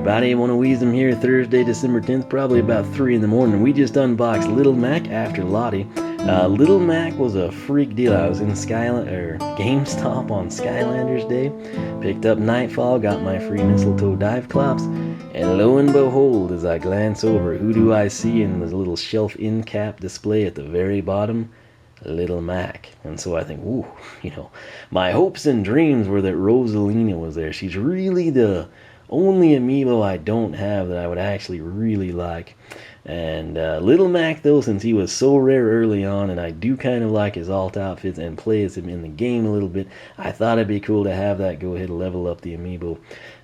everybody, One of Weasem here, Thursday, December 10th, probably about 3 in the morning. We just unboxed Little Mac after Lottie. Little Mac was a freak deal. I was in GameStop on Skylanders Day, picked up Nightfall, got my free mistletoe dive clops, and lo and behold, as I glance over, who do I see in the little shelf end cap display at the very bottom? Little Mac. And so I think, ooh, my hopes and dreams were that Rosalina was there. She's really the only amiibo I don't have that I would actually really like. And Little Mac, though, since he was so rare early on, and I do kind of like his alt outfits and play as him in the game a little bit, I thought it'd be cool to have that go ahead and level up the amiibo.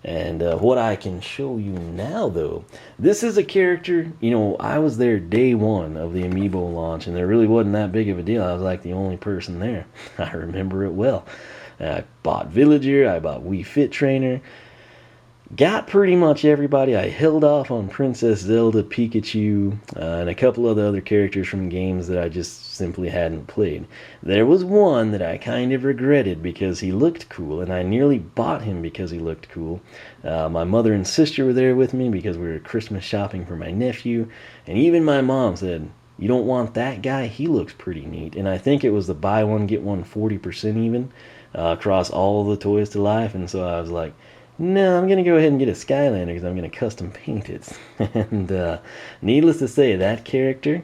And what I can show you now, though, this is a character, I was there day one of the amiibo launch, and there really wasn't that big of a deal. I was like the only person there. I remember it well. I bought Villager, I bought Wii Fit Trainer, got pretty much everybody. I held off on Princess Zelda, Pikachu, and a couple of the other characters from games that I just simply hadn't played. There was one that I kind of regretted because he looked cool, and I nearly bought him because he looked cool. My mother and sister were there with me because we were Christmas shopping for my nephew, and even my mom said, "You don't want that guy? He looks pretty neat." And I think it was the buy one, get one 40% even across all the Toys to Life, and so I was like, no, I'm going to go ahead and get a Skylander because I'm going to custom paint it. And needless to say, that character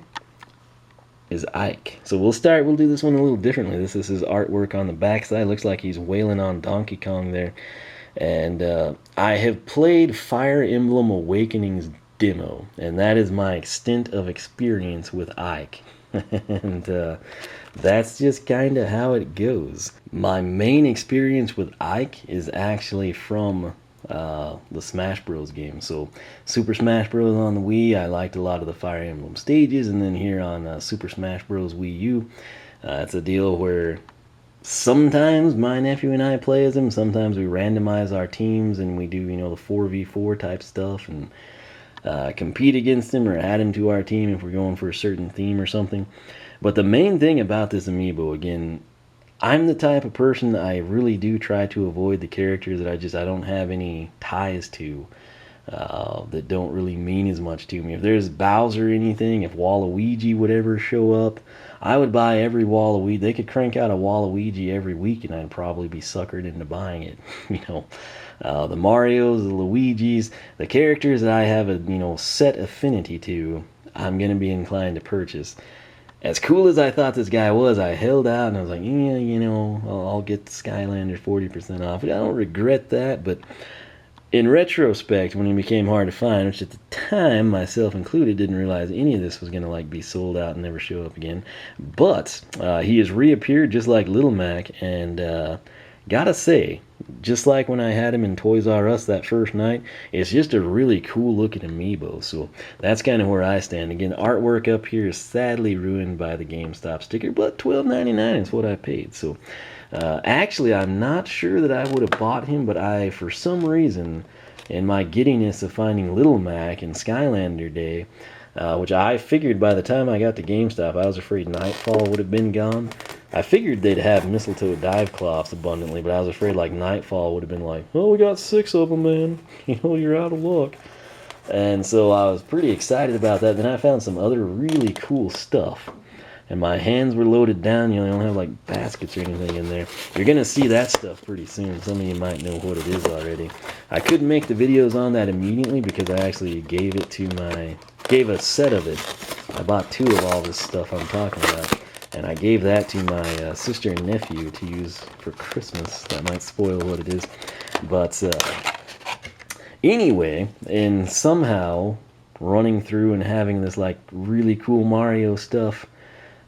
is Ike. So we'll do this one a little differently. This is his artwork on the backside. Looks like he's wailing on Donkey Kong there. And I have played Fire Emblem Awakening's demo, and that is my extent of experience with Ike. And that's just kind of how it goes. My main experience with Ike is actually from the Smash Bros. Game. So Super Smash Bros. On the Wii, I liked a lot of the Fire Emblem stages, and then here on Super Smash Bros. Wii U, it's a deal where sometimes my nephew and I play as him, sometimes we randomize our teams and we do, the 4v4 type stuff, and compete against him or add him to our team if we're going for a certain theme or something. But the main thing about this amiibo, again, I'm the type of person that I really do try to avoid the characters that I don't have any ties to, that don't really mean as much to me. If there's Bowser or anything, if Waluigi would ever show up, I would buy every Waluigi. They could crank out a Waluigi every week and I'd probably be suckered into buying it. The Marios, the Luigis, the characters that I have a set affinity to, I'm going to be inclined to purchase. As cool as I thought this guy was, I held out and I was like, yeah, I'll get the Skylander 40% off. I don't regret that, but in retrospect, when he became hard to find, which at the time, myself included, didn't realize any of this was going to be sold out and never show up again. But he has reappeared just like Little Mac, and gotta say, just like when I had him in Toys R Us that first night, it's just a really cool looking amiibo. So that's kind of where I stand. Again, artwork up here is sadly ruined by the GameStop sticker, but $12.99 is what I paid. So actually, I'm not sure that I would have bought him, but I, for some reason, in my giddiness of finding Little Mac and Skylander Day, which I figured by the time I got to GameStop, I was afraid Nightfall would have been gone. I figured they'd have mistletoe dive cloths abundantly, but I was afraid Nightfall would have been like, oh, we got 6 of them, man. You're out of luck. And so I was pretty excited about that. Then I found some other really cool stuff, and my hands were loaded down. They don't have baskets or anything in there. You're gonna see that stuff pretty soon. Some of you might know what it is already. I couldn't make the videos on that immediately because I actually gave a set of it. I bought 2 of all this stuff I'm talking about, and I gave that to my sister and nephew to use for Christmas. That might spoil what it is. But anyway, and somehow running through and having this really cool Mario stuff,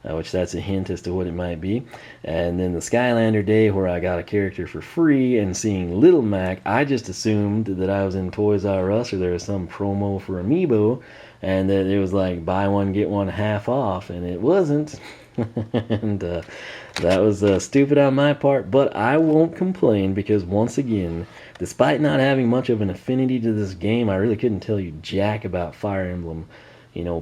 which that's a hint as to what it might be, and then the Skylander Day where I got a character for free, and seeing Little Mac, I just assumed that I was in Toys R Us or there was some promo for Amiibo, and that it was buy one get one half off, and it wasn't. And that was stupid on my part, but I won't complain because, once again, despite not having much of an affinity to this game, I really couldn't tell you jack about Fire Emblem,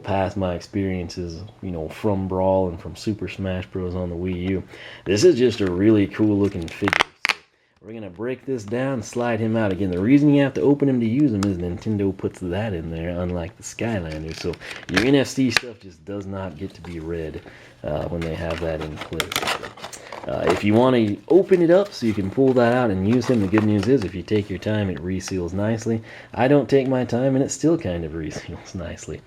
past my experiences, from Brawl and from Super Smash Bros. On the Wii U. This is just a really cool looking figure. So We're going to break this down, slide him out. Again, the reason you have to open him to use him is Nintendo puts that in there, unlike the Skylander. So your NFC stuff just does not get to be read when they have that in place. If you want to open it up so you can pull that out and use him, the good news is if you take your time, it reseals nicely. I don't take my time, and it still kind of reseals nicely.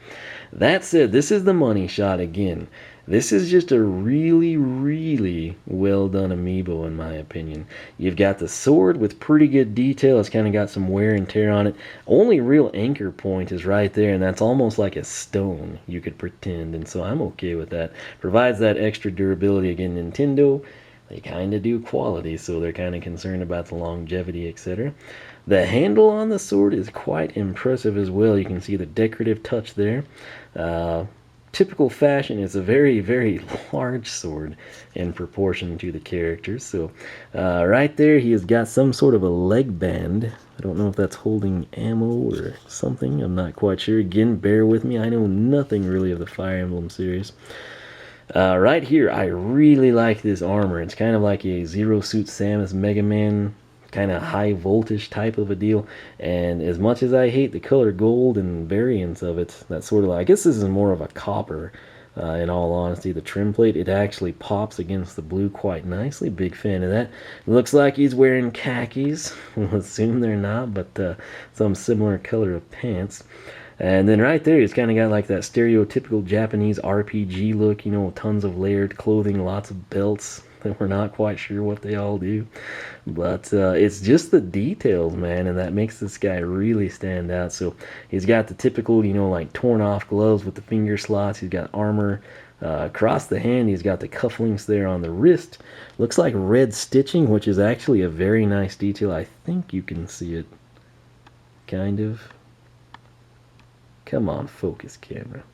That said, this is the money shot again. This is just a really, really well done amiibo in my opinion. You've got the sword with pretty good detail. It's kind of got some wear and tear on it. Only real anchor point is right there, and that's almost like a stone, you could pretend, and so I'm okay with that. Provides that extra durability. Again, Nintendo, they kind of do quality, so they're kind of concerned about the longevity, etc. The handle on the sword is quite impressive as well. You can see the decorative touch there. Typical fashion, is a very, very large sword in proportion to the characters. So right there, he has got some sort of a leg band. I don't know if that's holding ammo or something. I'm not quite sure. Again, bear with me. I know nothing really of the Fire Emblem series. Right here, I really like this armor. It's kind of like a Zero Suit Samus Mega Man kind of high voltage type of a deal, and as much as I hate the color gold and variants of it, that sort of, I guess this is more of a copper, in all honesty. The trim plate, it actually pops against the blue quite nicely. Big fan of that. Looks like he's wearing khakis. We'll assume they're not, but some similar color of pants. And then right there, he's kind of got like that stereotypical Japanese RPG look, you know, tons of layered clothing, lots of belts that we're not quite sure what they all do. But it's just the details, man, and that makes this guy really stand out. So he's got the typical, you know, like torn off gloves with the finger slots. He's got armor across the hand. He's got the cufflinks there on the wrist. Looks like red stitching, which is actually a very nice detail. I think you can see it, kind of. Come on, focus camera.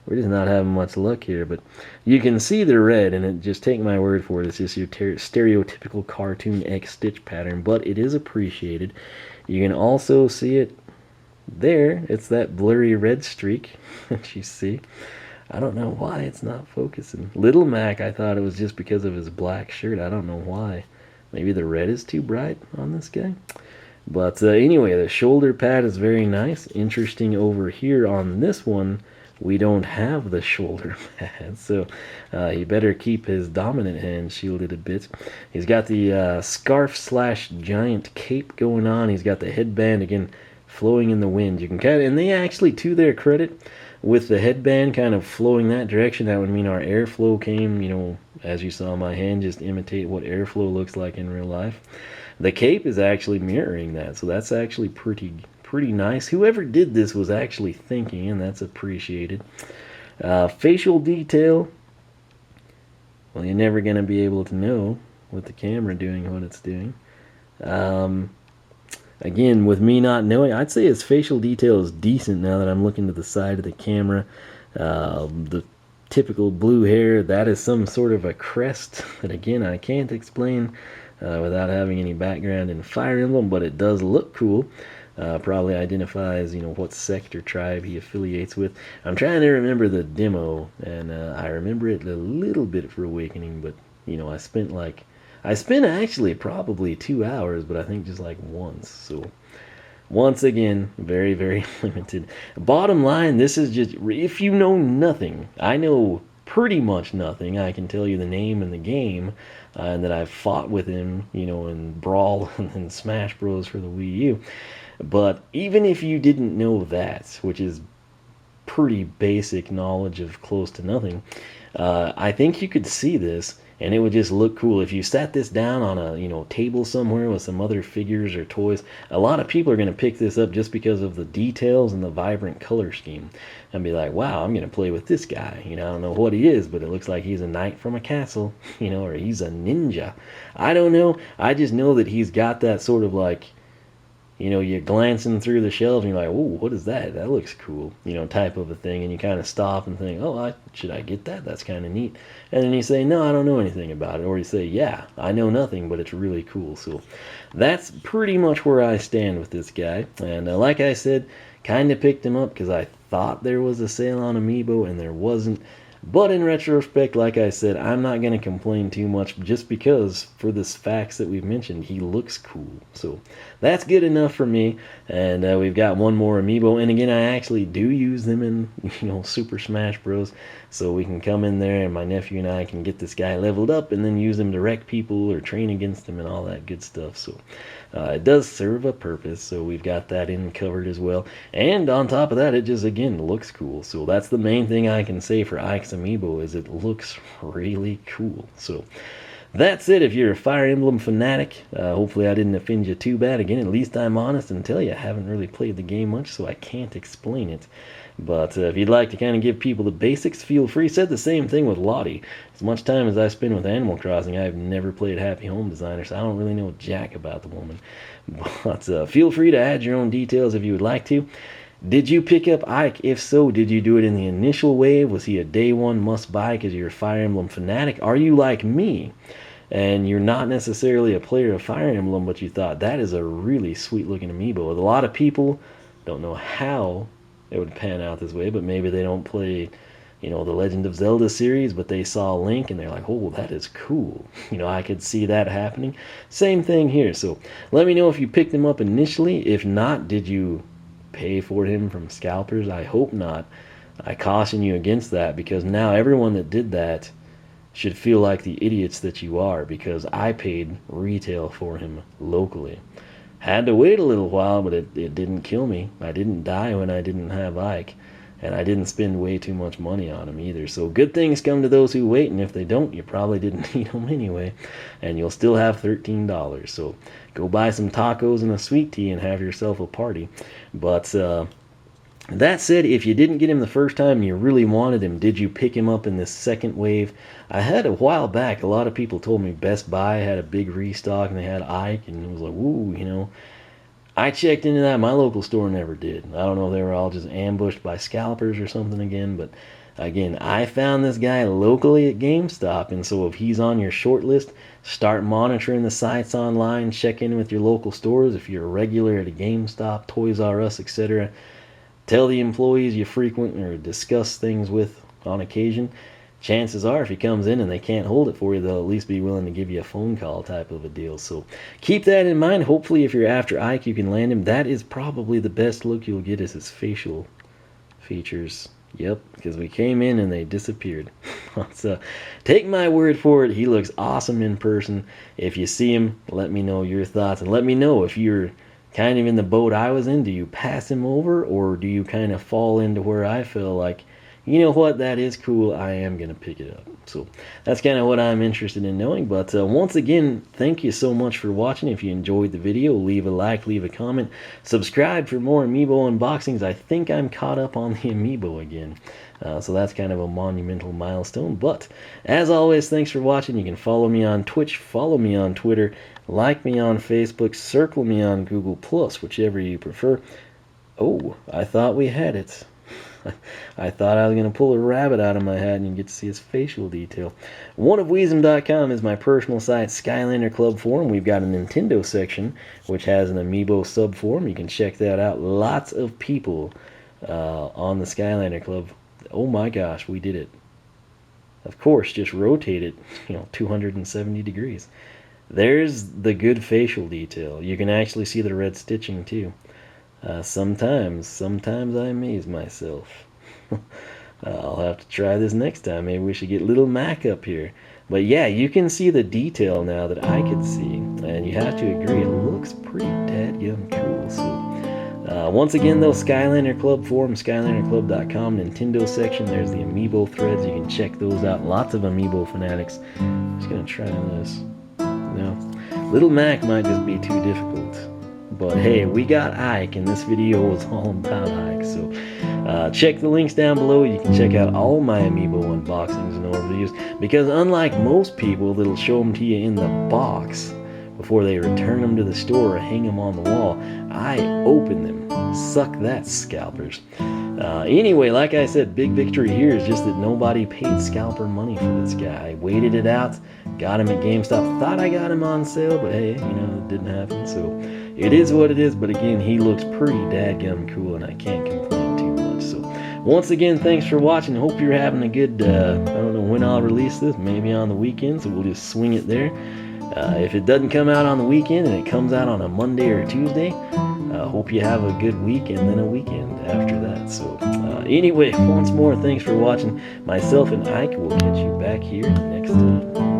We're just not having much luck here, but you can see the red, and just take my word for it, it's just your stereotypical cartoon X stitch pattern, but it is appreciated. You can also see it there. It's that blurry red streak that you see. I don't know why it's not focusing. Little Mac, I thought it was just because of his black shirt. I don't know why. Maybe the red is too bright on this guy. But anyway, the shoulder pad is very nice. Interesting over here on this one, we don't have the shoulder pad, so he better keep his dominant hand shielded a bit. He's got the scarf slash giant cape going on. He's got the headband, again, flowing in the wind. You can kind of, and they actually, to their credit, with the headband kind of flowing that direction, that would mean our airflow came, you know, as you saw my hand just imitate what airflow looks like in real life. The cape is actually mirroring that, so that's actually pretty nice. Whoever did this was actually thinking, and that's appreciated. Facial detail, well, you're never going to be able to know with the camera doing what it's doing. Again, with me not knowing, I'd say his facial detail is decent now that I'm looking to the side of the camera. The typical blue hair, that is some sort of a crest that, again, I can't explain without having any background in Fire Emblem, but it does look cool. Probably identifies, you know, what sector tribe he affiliates with. I'm trying to remember the demo, and I remember it a little bit for Awakening, but, you know, I spent actually probably 2 hours, but I think just like once. So once again, very, very limited. Bottom line, this is just, if you know nothing, I know pretty much nothing. I can tell you the name and the game, and that I've fought with him, you know, in Brawl and Smash Bros. For the Wii U. But even if you didn't know that, which is pretty basic knowledge of close to nothing, I think you could see this, and it would just look cool. If you sat this down on a, you know, table somewhere with some other figures or toys, a lot of people are going to pick this up just because of the details and the vibrant color scheme, and be like, wow, I'm going to play with this guy. You know, I don't know what he is, but it looks like he's a knight from a castle, you know, or he's a ninja. I don't know. I just know that he's got that sort of like, you know, you're glancing through the shelves and you're like, oh, what is that? That looks cool, you know, type of a thing. And you kind of stop and think, oh, should I get that? That's kind of neat. And then you say, no, I don't know anything about it. Or you say, yeah, I know nothing, but it's really cool. So that's pretty much where I stand with this guy. And like I said, kind of picked him up because I thought there was a sale on Amiibo and there wasn't. But in retrospect, like I said, I'm not going to complain too much just because for the facts that we've mentioned, he looks cool. So that's good enough for me. And we've got one more amiibo. And again, I actually do use them in, Super Smash Bros. So we can come in there and my nephew and I can get this guy leveled up and then use him to wreck people or train against him and all that good stuff. So it does serve a purpose. So we've got that in covered as well. And on top of that, it just, again, looks cool. So that's the main thing I can say for Ike's Amiibo is it looks really cool. So that's it. If you're a Fire Emblem fanatic, hopefully I didn't offend you too bad. Again, at least I'm honest and tell you I haven't really played the game much, so I can't explain it. But if you'd like to kind of give people the basics, feel free. Said the same thing with Lottie. As much time as I spend with Animal Crossing, I've never played Happy Home Designer, so I don't really know jack about the woman. But feel free to add your own details if you would like to. Did you pick up Ike? If so, did you do it in the initial wave? Was he a day one must buy because you're a Fire Emblem fanatic? Are you like me and you're not necessarily a player of Fire Emblem, but you thought that is a really sweet looking amiibo? A lot of people don't know how it would pan out this way, but maybe they don't play, the Legend of Zelda series, but they saw Link and they're like, oh, that is cool. I could see that happening. Same thing here. So let me know if you picked him up initially. If not, did you pay for him from scalpers? I hope not. I caution you against that because now everyone that did that should feel like the idiots that you are because I paid retail for him locally. Had to wait a little while, but it didn't kill me. I didn't die when I didn't have Ike, and I didn't spend way too much money on him either. So good things come to those who wait, and if they don't, you probably didn't need them anyway, and you'll still have $13. So go buy some tacos and a sweet tea and have yourself a party. But that said, if you didn't get him the first time and you really wanted him, did you pick him up in this second wave? I had a while back, a lot of people told me Best Buy had a big restock and they had Ike, and it was like, woo, I checked into that. My local store never did. I don't know if they were all just ambushed by scalpers or something again, but again, I found this guy locally at GameStop, and so if he's on your short list, start monitoring the sites online, check in with your local stores. If you're a regular at a GameStop, Toys R Us, etc., tell the employees you frequent or discuss things with on occasion. Chances are if he comes in and they can't hold it for you, they'll at least be willing to give you a phone call type of a deal. So keep that in mind. Hopefully if you're after Ike, you can land him. That is probably the best look you'll get is his facial features. Yep, because we came in and they disappeared. So take my word for it, he looks awesome in person. If you see him, let me know your thoughts, and let me know if you're kind of in the boat I was in. Do you pass him over, or do you kind of fall into where I feel like, you know what, that is cool, I am going to pick it up? So that's kind of what I'm interested in knowing. But once again, thank you so much for watching. If you enjoyed the video, leave a like, leave a comment, subscribe for more Amiibo unboxings. I think I'm caught up on the Amiibo again. So that's kind of a monumental milestone. But as always, thanks for watching. You can follow me on Twitch, follow me on Twitter, like me on Facebook, circle me on Google+, whichever you prefer. Oh, I thought we had it. I thought I was going to pull a rabbit out of my hat and you get to see his facial detail. Oneofweezem.com is my personal site. Skylander Club Forum, we've got a Nintendo section, which has an Amiibo sub-forum. You can check that out. Lots of people on the Skylander Club. Oh my gosh, we did it. Of course, just rotate it, 270 degrees. There's the good facial detail. You can actually see the red stitching too. Sometimes I amaze myself. I'll have to try this next time. Maybe we should get Little Mac up here. But yeah, you can see the detail now that I could see. And you have to agree, it looks pretty dadgum cool. So once again though, Skylander Club Forum, SkylanderClub.com, Nintendo section. There's the Amiibo threads. You can check those out. Lots of Amiibo fanatics. Just gonna try this. No, Little Mac might just be too difficult. But hey, we got Ike, and this video was all about Ike. So check the links down below. You can check out all my Amiibo unboxings and overviews. Because unlike most people that'll show them to you in the box before they return them to the store or hang them on the wall, I open them. Suck that, scalpers. Anyway, like I said, big victory here is just that nobody paid scalper money for this guy. I waited it out, got him at GameStop, thought I got him on sale, but hey, it didn't happen. So it is what it is, but again, he looks pretty dadgum cool, and I can't complain too much. So once again, thanks for watching. Hope you're having a good, I don't know when I'll release this, maybe on the weekend, so we'll just swing it there. If it doesn't come out on the weekend and it comes out on a Monday or Tuesday, hope you have a good week and then a weekend after that. So anyway, once more, thanks for watching. Myself and Ike will catch you back here next time.